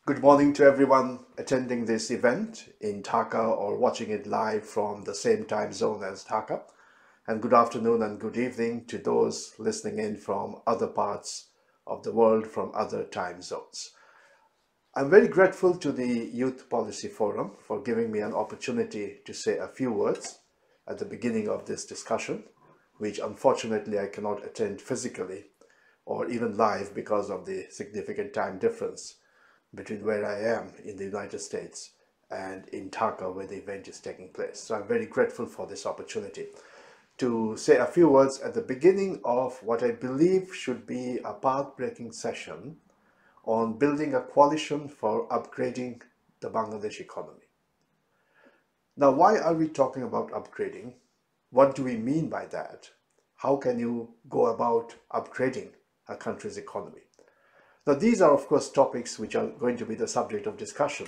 Good morning to everyone attending this event in Dhaka or watching it live from the same time zone as Dhaka. And good afternoon and good evening to those listening in from other parts of the world, from other time zones. I'm very grateful to the Youth Policy Forum for giving me an opportunity to say a few words at the beginning of this discussion, which unfortunately I cannot attend physically or even live because of the significant time difference between where I am in the United States and in Dhaka where the event is taking place. So I'm very grateful for this opportunity to say a few words at the beginning of what I believe should be a path-breaking session on building a coalition for upgrading the Bangladeshi economy. Now, why are we talking about upgrading? What do we mean by that? How can you go about upgrading a country's economy? Now, these are, of course, topics which are going to be the subject of discussion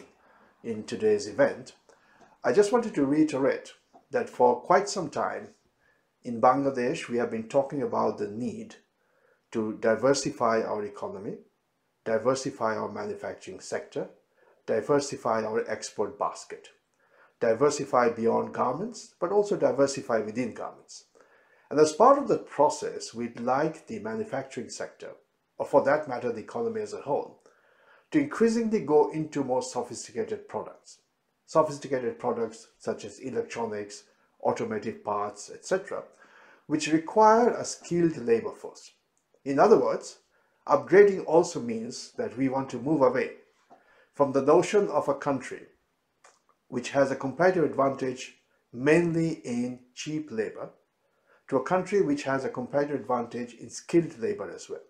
in today's event. I just wanted to reiterate that for quite some time in Bangladesh, we have been talking about the need to diversify our economy, diversify our manufacturing sector, diversify our export basket, diversify beyond garments, but also diversify within garments. And as part of the process, we'd like the manufacturing sector, or for that matter, the economy as a whole, to increasingly go into more sophisticated products such as electronics, automotive parts, etc., which require a skilled labor force. In other words, upgrading also means that we want to move away from the notion of a country which has a competitive advantage mainly in cheap labor to a country which has a competitive advantage in skilled labor as well.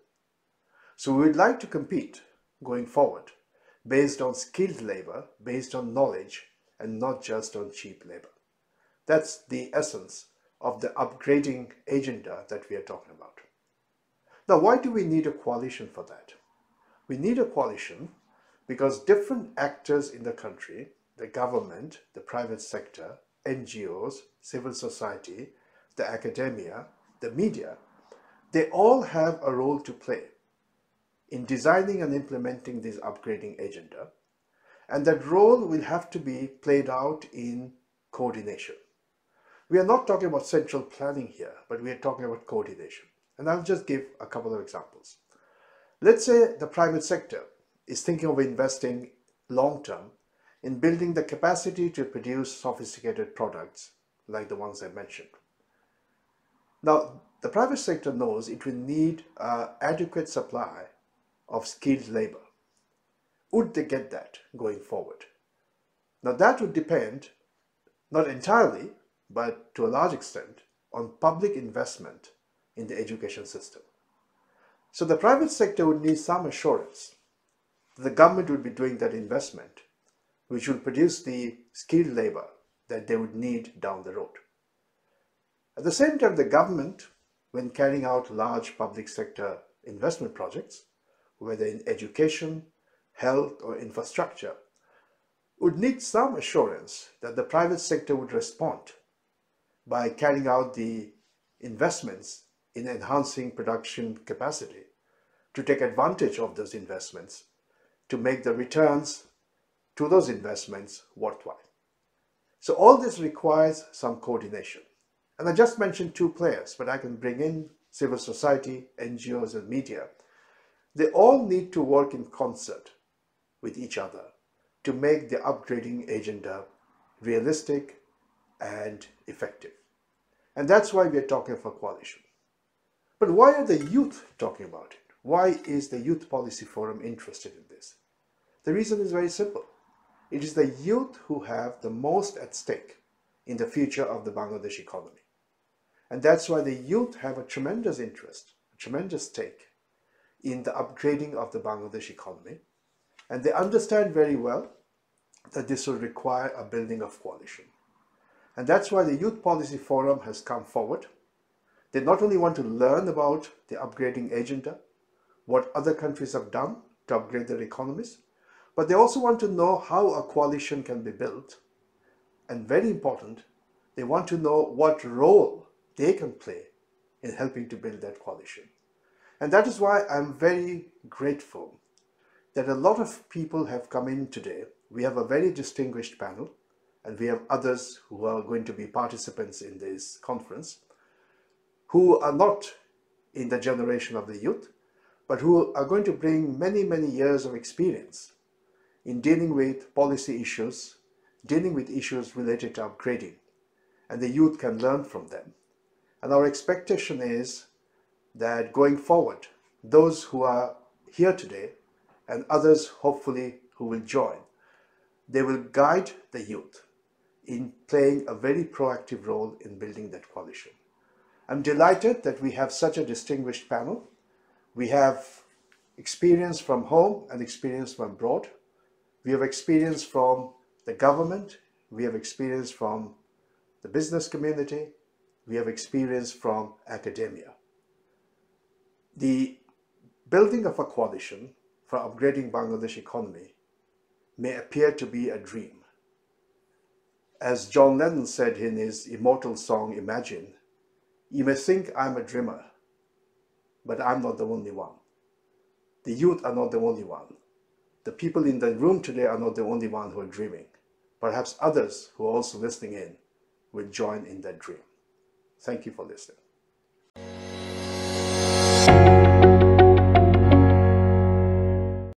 So we would like to compete going forward based on skilled labor, based on knowledge, and not just on cheap labor. That's the essence of the upgrading agenda that we are talking about. Now, why do we need a coalition for that? We need a coalition because different actors in the country, the government, the private sector, NGOs, civil society, the academia, the media, they all have a role to play in designing and implementing this upgrading agenda, and that role will have to be played out in coordination. We are not talking about central planning here, but we are talking about coordination. And I'll just give a couple of examples. Let's say the private sector is thinking of investing long-term in building the capacity to produce sophisticated products like the ones I mentioned. Now, the private sector knows it will need an adequate supply of skilled labor. Would they get that going forward? Now that would depend, not entirely, but to a large extent, on public investment in the education system. So the private sector would need some assurance that the government would be doing that investment, which will produce the skilled labor that they would need down the road. At the same time, the government, when carrying out large public sector investment projects, whether in education, health, or infrastructure, would need some assurance that the private sector would respond by carrying out the investments in enhancing production capacity to take advantage of those investments, to make the returns to those investments worthwhile. So all this requires some coordination. And I just mentioned two players, but I can bring in civil society, NGOs, and media. They all need to work in concert with each other to make the upgrading agenda realistic and effective. And that's why we are talking for coalition. But why are the youth talking about it? Why is the Youth Policy Forum interested in this? The reason is very simple. It is the youth who have the most at stake in the future of the Bangladesh economy. And that's why the youth have a tremendous interest, a tremendous stake in the upgrading of the Bangladesh economy. And they understand very well that this will require a building of coalition. And that's why the Youth Policy Forum has come forward. They not only want to learn about the upgrading agenda, what other countries have done to upgrade their economies, but they also want to know how a coalition can be built. And very important, they want to know what role they can play in helping to build that coalition. And that is why I'm very grateful that a lot of people have come in today. We have a very distinguished panel, and we have others who are going to be participants in this conference, who are not in the generation of the youth, but who are going to bring many, many years of experience in dealing with policy issues, dealing with issues related to upgrading, and the youth can learn from them. And our expectation is that going forward, those who are here today and others hopefully who will join, they will guide the youth in playing a very proactive role in building that coalition. I'm delighted that we have such a distinguished panel. We have experience from home and experience from abroad. We have experience from the government. We have experience from the business community. We have experience from academia. The building of a coalition for upgrading Bangladeshi economy may appear to be a dream. As John Lennon said in his immortal song, Imagine, you may think I'm a dreamer, but I'm not the only one. The youth are not the only one. The people in the room today are not the only one who are dreaming. Perhaps others who are also listening in will join in that dream. Thank you for listening.